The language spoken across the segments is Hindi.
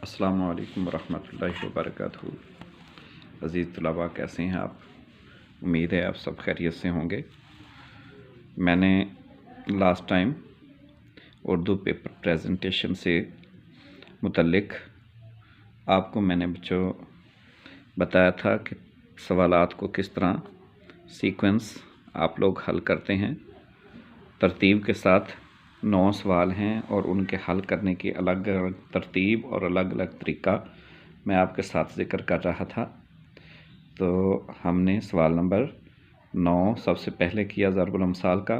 अस्सलामु अलैकुम वरहमतुल्लाहि वबरकातुहू। अज़ीज़ तलबा, कैसे हैं आप? उम्मीद है आप सब खैरियत से होंगे। मैंने last time Urdu paper presentation से मुतल्लिक़ आपको मैंने बच्चों बताया था कि सवालात को किस तरह सीक्वेंस आप लोग हल करते हैं। तरतीब के साथ 9 सवाल हैं और उनके हल करने की अलग अलग तरतीब और अलग अलग तरीक़ा मैं आपके साथ ज़िक्र कर रहा था। तो हमने सवाल नंबर 9 सबसे पहले किया ज़रबुल अमसाल का।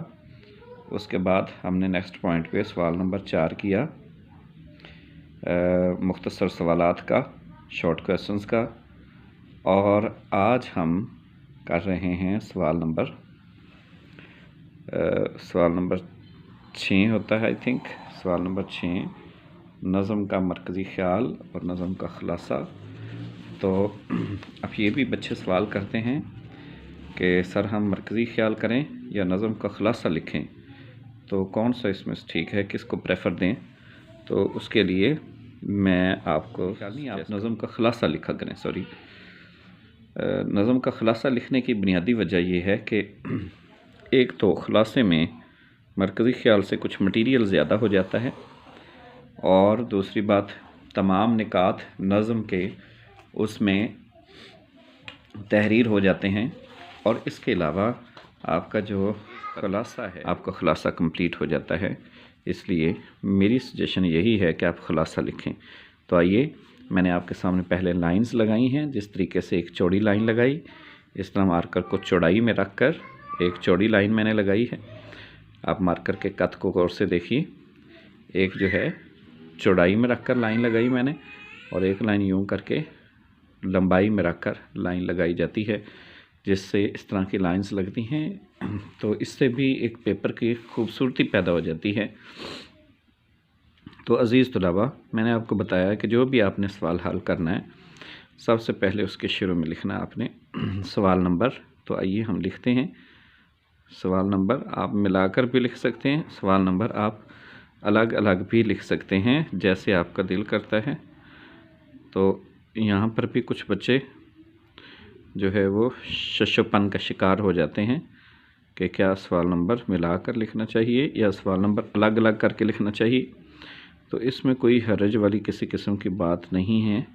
उसके बाद हमने नेक्स्ट पॉइंट पे सवाल नंबर 4 किया मुख्तसर सवालात का, शॉर्ट क्वेश्चंस का। और आज हम कर रहे हैं सवाल नंबर 6 होता है आई थिंक। सवाल नंबर 6, नज़म का मरकज़ी ख़्याल और नज़म का ख़ुलासा। तो अब ये भी बच्चे सवाल करते हैं कि सर हम मरकज़ी ख़्याल करें या नज़म का ख़ुलासा लिखें, तो कौन सा इसमें ठीक है, किसको प्रेफर दें। तो उसके लिए मैं आपको नहीं, आप नज़म का ख़ुलासा लिखा करें। सॉरी, नज़म का ख़ुलासा लिखने की बुनियादी वजह यह है कि एक तो ख़ुलासे में मरकज़ी ख़्याल से कुछ मटीरियल ज़्यादा हो जाता है, और दूसरी बात तमाम निकात नज़म के उसमें तहरीर हो जाते हैं, और इसके अलावा आपका जो ख़ुलासा है, आपका ख़ुलासा कंप्लीट हो जाता है। इसलिए मेरी सजेशन यही है कि आप ख़ुलासा लिखें। तो आइए, मैंने आपके सामने पहले लाइंस लगाई हैं। जिस तरीके से एक चौड़ी लाइन लगाई, इस तरह मार्कर को चौड़ाई में रख कर एक चौड़ी लाइन मैंने लगाई है। आप मार्कर के कद को गौर से देखिए। एक जो है चौड़ाई में रखकर लाइन लगाई मैंने, और एक लाइन यूं करके लंबाई में रखकर लाइन लगाई जाती है, जिससे इस तरह की लाइंस लगती हैं। तो इससे भी एक पेपर की खूबसूरती पैदा हो जाती है। तो अज़ीज़ तलबा, मैंने आपको बताया कि जो भी आपने सवाल हल करना है, सबसे पहले उसके शुरू में लिखना आपने सवाल नंबर। तो आइए हम लिखते हैं सवाल नंबर। आप मिलाकर भी लिख सकते हैं, सवाल नंबर आप अलग अलग भी लिख सकते हैं, जैसे आपका दिल करता है। तो यहाँ पर भी कुछ बच्चे जो है वो शशोपन का शिकार हो जाते हैं कि क्या सवाल नंबर मिलाकर लिखना चाहिए या सवाल नंबर अलग अलग करके लिखना चाहिए। तो इसमें कोई हर्ज वाली किसी किस्म की बात नहीं है।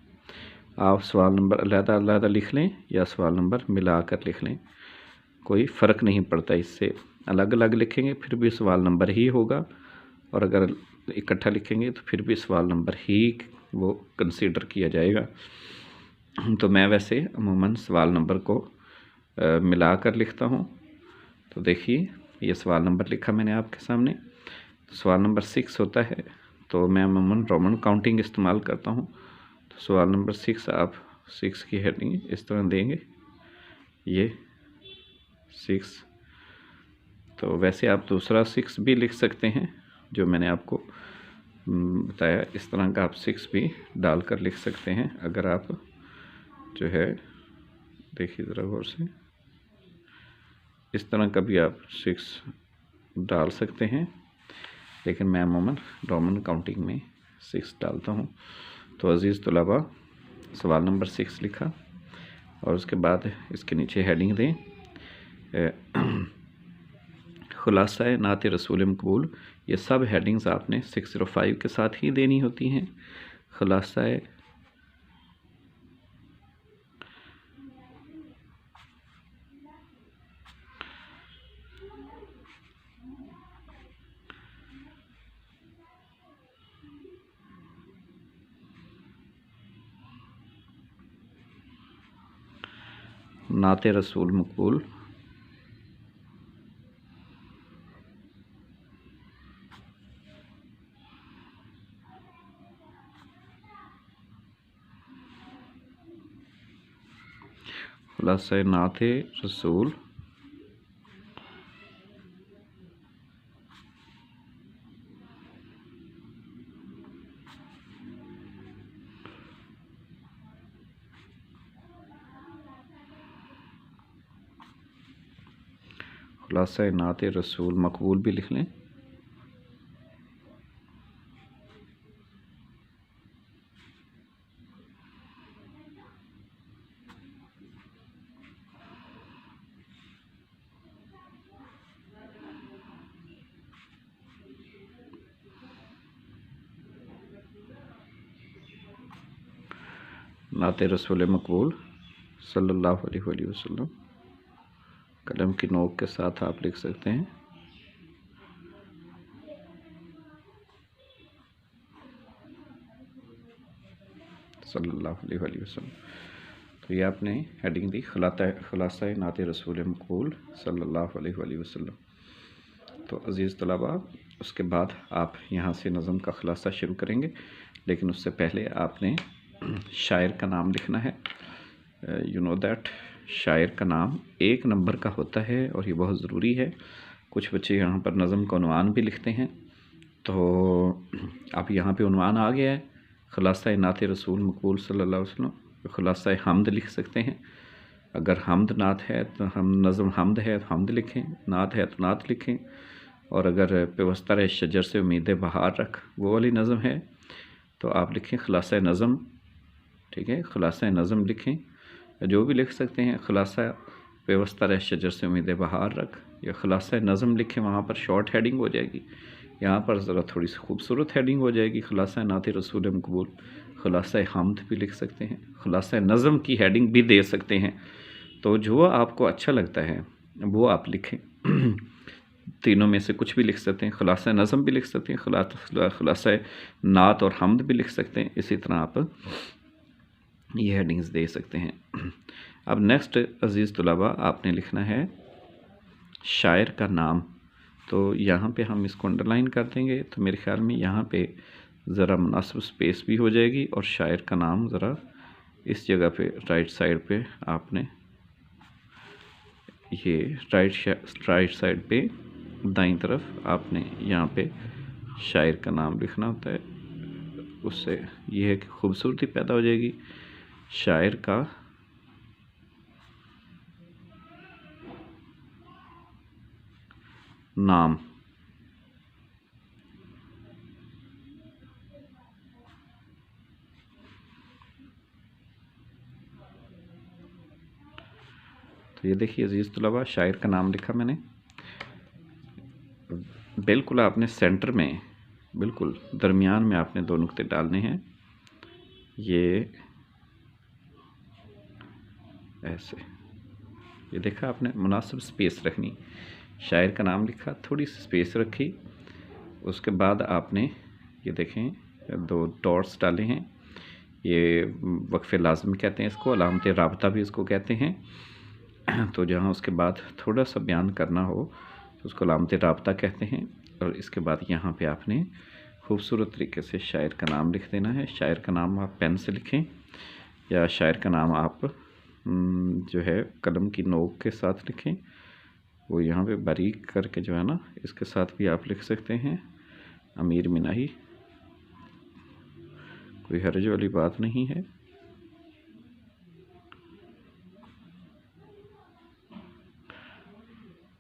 आप सवाल नंबर अलग अलग लिख लें या सवाल नंबर मिलाकर लिख लें, कोई फ़र्क नहीं पड़ता इससे। अलग अलग लिखेंगे फिर भी सवाल नंबर ही होगा, और अगर इकट्ठा लिखेंगे तो फिर भी सवाल नंबर ही वो कंसीडर किया जाएगा। तो मैं वैसे अमूमन सवाल नंबर को मिलाकर लिखता हूँ। तो देखिए, ये सवाल नंबर लिखा मैंने आपके सामने। तो सवाल नंबर 6 होता है, तो मैं अमूमन रोमन काउंटिंग इस्तेमाल करता हूँ। तो सवाल नंबर 6, आप 6 की हेडिंग इस तरह देंगे, ये 6। तो वैसे आप दूसरा 6 भी लिख सकते हैं, जो मैंने आपको बताया। इस तरह का आप 6 भी डालकर लिख सकते हैं। अगर आप जो है देखिए ज़रा गौर से, इस तरह का भी आप 6 डाल सकते हैं, लेकिन मैं अमूमन रोमन काउंटिंग में 6 डालता हूँ। तो अज़ीज़ तलबा, सवाल नंबर 6 लिखा, और उसके बाद इसके नीचे हेडिंग दें ख़ुलासा नात रसूल मकबूल। ये सब हेडिंग्स आपने 605 के साथ ही देनी होती हैं। ख़ुलासा नात रसूल मकबूल। ख़ुलासा नात रसूल ख़ुलासा नात रसूल मकबूल भी लिख लें। नाते रसूल मकबूल सल्लल्लाहु अलैहि वसल्लम। कलम की नोक के साथ आप लिख सकते हैं। सल्लल्लाहु अलैहि वसल्लम। तो ये आपने हेडिंग दी खुलासा नाते रसूल मकबूल सल्लल्लाहु अलैहि वसल्लम। तो अज़ीज़ तलबा, उसके बाद आप यहाँ से नज़म का खुलासा शुरू करेंगे, लेकिन उससे पहले आपने शायर का नाम लिखना है। यू नो दैट शायर का नाम 1 नंबर का होता है और ये बहुत ज़रूरी है। कुछ बच्चे यहाँ पर नज़म का उन्वान भी लिखते हैं, तो अब यहाँ पे उन्वान आ गया है, खुलासा नात रसूल मकबूल सल्लल्लाहु अलैहि वसल्लम। खुलासा हमद लिख सकते हैं। अगर हमद नात है तो हम नज़म हमद है तो हमद लिखें, नात है तो नात लिखें। और अगर पेवस्तर शजर से उम्मीद बहार रख वो वाली नज़म है तो आप लिखें खुलासा नज़म। ठीक है, खुलासा नज़म लिखें, जो भी लिख सकते हैं। खुलासा पेवस्तर शजर से उम्मीद बहार रख या खुलासा नज़म लिखें, वहाँ पर शॉर्ट हेडिंग हो जाएगी। यहाँ पर ज़रा थोड़ी सी खूबसूरत हेडिंग हो जाएगी, खुलासा नात रसूल मकबूल। खुलासा हमद भी लिख सकते हैं, खुलासा नज़म की हेडिंग भी दे सकते हैं। तो जो आपको अच्छा लगता है वो आप लिखें। तीनों में से कुछ भी लिख सकते हैं। खुलासा नज़म भी लिख सकते हैं, खुलासा नात और हमद भी लिख सकते हैं। इसी तरह आप ये हेडिंग्स दे सकते हैं। अब नेक्स्ट अज़ीज़ तलबा, आपने लिखना है शायर का नाम। तो यहाँ पे हम इसको अंडरलाइन कर देंगे, तो मेरे ख्याल में यहाँ पे ज़रा मुनासिब स्पेस भी हो जाएगी। और शायर का नाम ज़रा इस जगह पे राइट साइड पे आपने ये राइट साइड पे दाईं तरफ आपने यहाँ पे शायर का नाम लिखना होता है। उससे ये है कि खूबसूरती पैदा हो जाएगी। शायर का नाम। तो ये देखिए अजीज़ तलबा, शायर का नाम लिखा मैंने। बिल्कुल आपने सेंटर में, बिल्कुल दरमियान में आपने 2 नुक्ते डालने हैं। ये ऐसे, ये देखा आपने, मुनासिब स्पेस रखनी। शायर का नाम लिखा, थोड़ी सी स्पेस रखी। उसके बाद आपने ये देखें 2 डॉट्स डाले हैं। ये वक्फ़े लाज़िम कहते हैं इसको, अलामत राबता भी इसको कहते हैं। तो जहाँ उसके बाद थोड़ा सा बयान करना हो तो उसको अलामत राबता कहते हैं। और इसके बाद यहाँ पे आपने खूबसूरत तरीके से शायर का नाम लिख देना है। शायर का नाम आप पेन से लिखें या शायर का नाम आप जो है कलम की नोक के साथ लिखें। वो यहाँ पे बारीक करके जो है ना, इसके साथ भी आप लिख सकते हैं अमीर मिनाही, कोई हर्ज वाली बात नहीं है।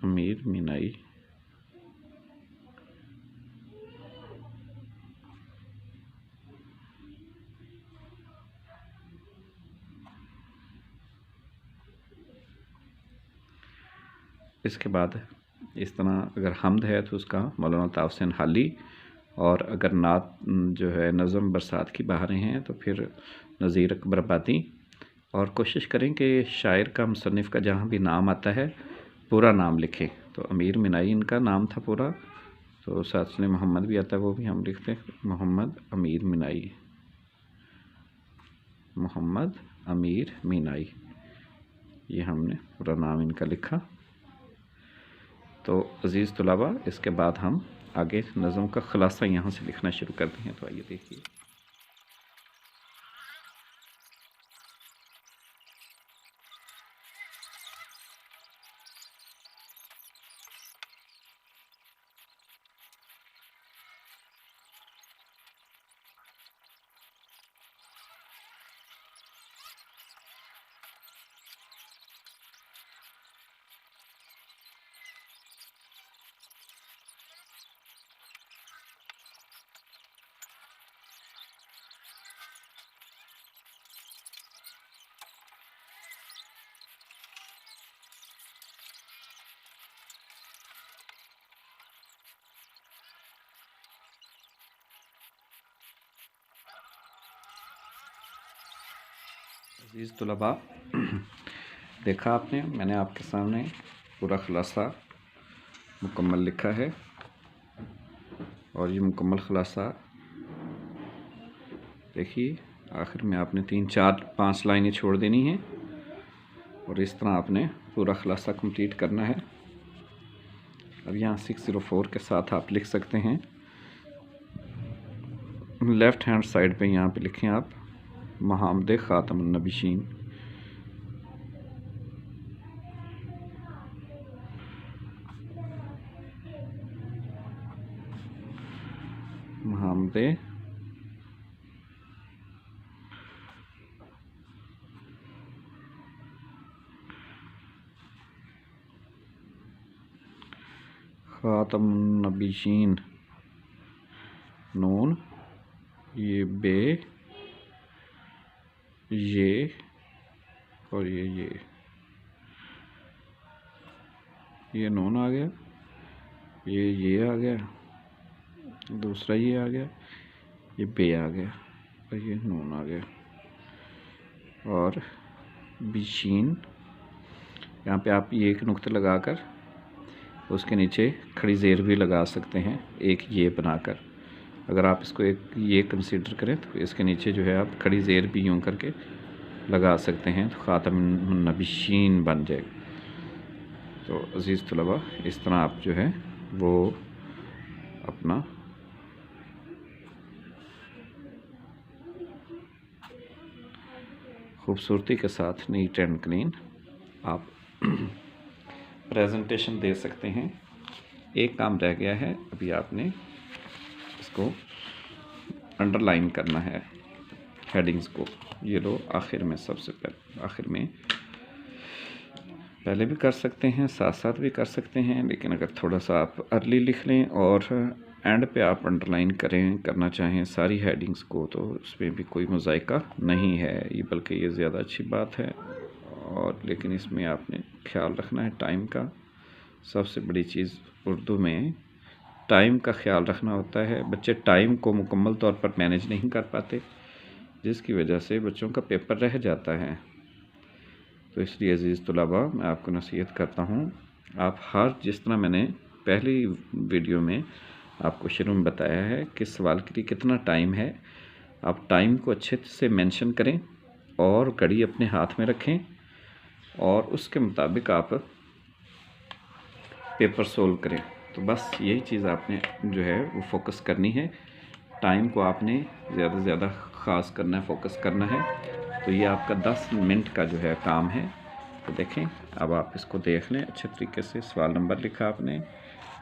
अमीर मिनाई। इसके बाद इस तरह अगर हमद है तो उसका मौलाना ताफसीन हाली, और अगर नात जो है नज़म बरसात की बहारें हैं तो फिर नज़ीर अकबर आबादी। और कोशिश करें कि शायर का मुसन्निफ़ का जहाँ भी नाम आता है पूरा नाम लिखें। तो अमीर मिनाई इनका नाम था पूरा, तो साथ में मोहम्मद भी आता है, वो भी हम लिखते हैं मोहम्मद अमीर मिनाई। मोहम्मद अमीर मिनाई, ये हमने पूरा नाम इनका लिखा। तो अज़ीज़ तलबा, इसके बाद हम आगे नज़म का खुलासा यहाँ से लिखना शुरू करते हैं। तो आइए देखिए। अज़ीज़ तुलबा, देखा आपने, मैंने आपके सामने पूरा खुलासा मुकम्मल लिखा है और ये मुकम्मल खुलासा देखिए आखिर में आपने 3, 4, 5 लाइनें छोड़ देनी हैं और इस तरह आपने पूरा खुलासा कंप्लीट करना है। अब यहाँ 604 के साथ आप लिख सकते हैं, लेफ़्ट हैंड साइड पे यहाँ पे लिखें आप मोहम्मद ख़ातमुन नबीशीन। मोहम्मद ख़ातमुन नबीशीन, नून ये बे ये और ये नून आ गया, ये आ गया, दूसरा ये आ गया, ये बे आ गया और ये नून आ गया और बिशीन। यहाँ पे आप ये एक नुक्ता लगाकर उसके नीचे खड़ी ज़ेर भी लगा सकते हैं, एक ये बनाकर। अगर आप इसको एक ये कंसीडर करें तो इसके नीचे जो है आप खड़ी ज़ेर भी यूँ करके लगा सकते हैं तो ख़ातमुन नबीशीन बन जाएगा। तो अज़ीज़ तलबा, इस तरह आप जो है वो अपना खूबसूरती के साथ नीट एंड क्लीन आप प्रेजेंटेशन दे सकते हैं। एक काम रह गया है, अभी आपने इसको अंडरलाइन करना है हेडिंग्स को। ये लो आखिर में, सबसे पहले आखिर में, पहले भी कर सकते हैं, साथ साथ भी कर सकते हैं, लेकिन अगर थोड़ा सा आप अर्ली लिख लें और एंड पे आप अंडरलाइन करना चाहें सारी हेडिंग्स को, तो उसमें भी कोई मुज़ायका नहीं है, ये बल्कि ये ज़्यादा अच्छी बात है। और लेकिन इसमें आपने ख्याल रखना है टाइम का। सबसे बड़ी चीज़ उर्दू में टाइम का ख्याल रखना होता है। बच्चे टाइम को मुकम्मल तौर पर मैनेज नहीं कर पाते, जिसकी वजह से बच्चों का पेपर रह जाता है। तो इसलिए अज़ीज़ तुलबा, मैं आपको नसीहत करता हूँ, आप जिस तरह मैंने पहली वीडियो में आपको शुरू में बताया है कि सवाल के लिए कितना टाइम है, आप टाइम को अच्छे से मेंशन करें और घड़ी अपने हाथ में रखें और उसके मुताबिक आप पेपर सोल्व करें। तो बस यही चीज़ आपने जो है वो फोकस करनी है। टाइम को आपने ज़्यादा से ज़्यादा ख़ास करना है, फोकस करना है। तो ये आपका 10 मिनट का जो है काम है। तो देखें, अब आप इसको देख लें अच्छे तरीके से। सवाल नंबर लिखा आपने,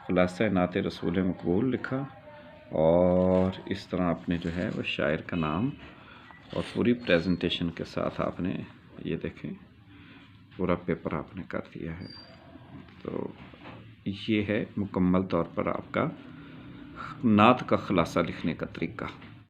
खुलासा नाते रसूल मकबूल लिखा और इस तरह आपने जो है वो शायर का नाम और पूरी प्रेजेंटेशन के साथ आपने ये देखें पूरा पेपर आपने कर दिया है। तो ये है मुकम्मल तौर पर आपका नात का खुलासा लिखने का तरीका।